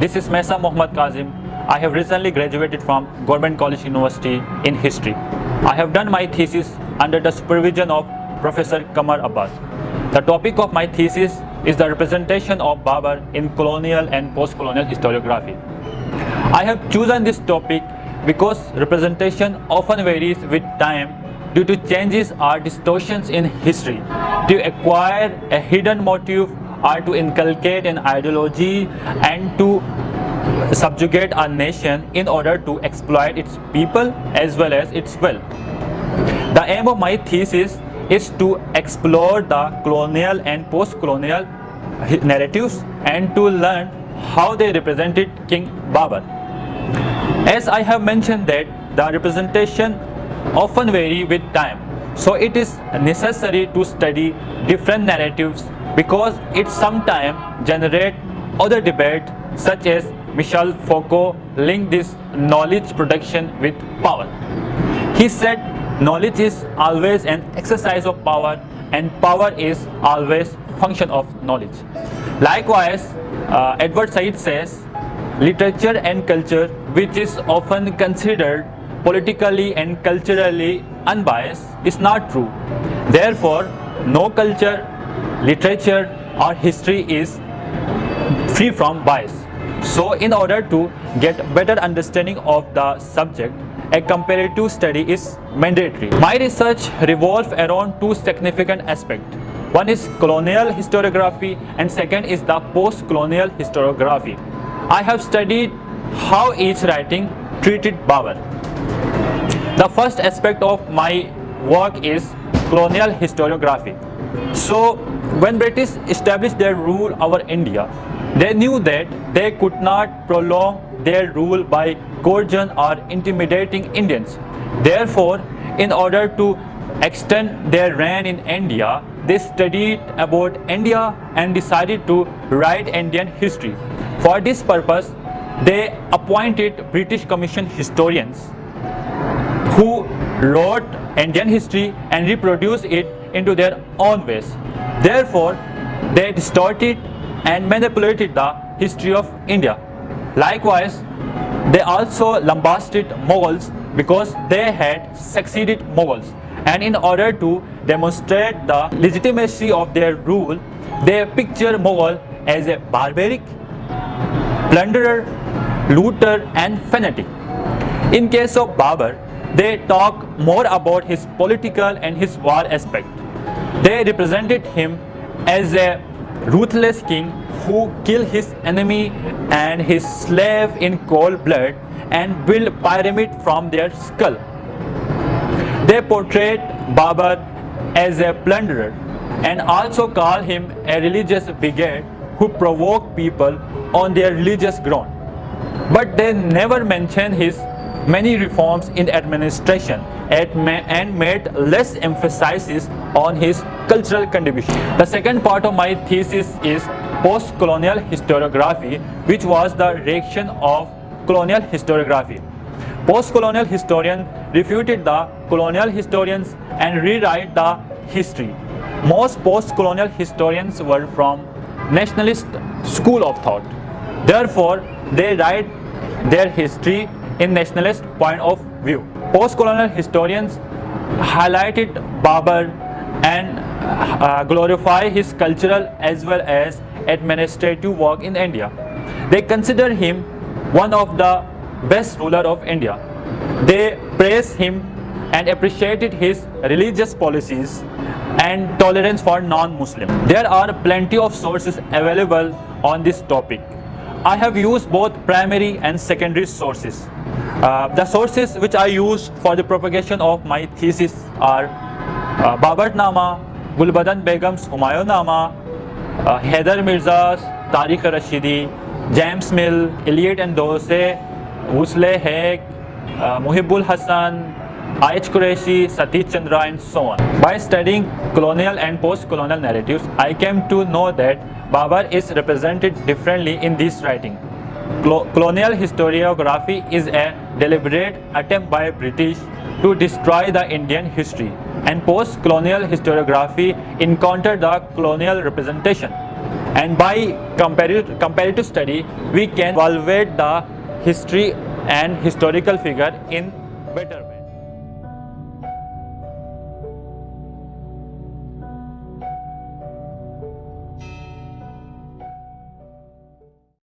This is Maisam Kazim. I have recently graduated from Government College University in History. I have done my thesis under the supervision of Professor Kamar Abbas. The topic of my thesis is the representation of Babar in colonial and post-colonial historiography. I have chosen this topic because representation often varies with time due to changes or distortions in history. To acquire a hidden motive or to inculcate an ideology and to subjugate a nation in order to exploit its people as well as its wealth. The aim of my thesis is to explore the colonial and post-colonial narratives and to learn how they represented King Babar. As I have mentioned that the representation often vary with time, so it is necessary to study different narratives because it sometimes generate other debate, such as Michel Foucault linked this knowledge production with power. He said knowledge is always an exercise of power and power is always function of knowledge. Likewise, Edward Said says literature and culture, which is often considered politically and culturally unbiased, is not true. Therefore, no culture, literature or history is free from bias. So in order to get better understanding of the subject, a comparative study is mandatory. My research revolves around two significant aspects. One is colonial historiography and second is the post-colonial historiography. I have studied how each writing treated Babar. The first aspect of my work is colonial historiography. So when British established their rule over India, they knew that they could not prolong their rule by coercion or intimidating Indians. Therefore, in order to extend their reign in India, they studied about India and decided to write Indian history. For this purpose, they appointed British Commission historians who wrote Indian history and reproduced it into their own ways. Therefore, they distorted and manipulated the history of India. Likewise, they also lambasted Mughals because they had succeeded Mughals. And in order to demonstrate the legitimacy of their rule, they picture Mughal as a barbaric, plunderer, looter and fanatic. In case of Babar, they talk more about his political and his war aspect. They represented him as a ruthless king who killed his enemy and his slave in cold blood and built pyramid from their skull. They portrayed Babar as a plunderer and also call him a religious bigot who provoked people on their religious ground. But they never mention his many reforms in administration and made less emphasis on his cultural contribution. The second part of my thesis is post-colonial historiography, which was the reaction of colonial historiography. Post-colonial historians refuted the colonial historians and rewrite the history. Most post-colonial historians were from nationalist school of thought. Therefore, they write their history in nationalist point of view. Post-colonial historians highlighted Babar and glorify his cultural as well as administrative work in India. They consider him one of the best ruler of India. They praised him and appreciated his religious policies and tolerance for non-Muslims. There are plenty of sources available on this topic. I have used both primary and secondary sources. The sources which I use for the propagation of my thesis are Babarnama, Gulbadan Begum's Humayunama, Haider Mirza's Tariq Rashidi, James Mill, Eliot and Dose, Wusle Haig, Muhibbul Hassan, I.H. Qureshi, Satish Chandra and so on. By studying colonial and post-colonial narratives, I came to know that Babar is represented differently in this writing. Colonial historiography is a deliberate attempt by British to destroy the Indian history, and post-colonial historiography encountered the colonial representation. and by comparative study we can evaluate the history and historical figure in better way.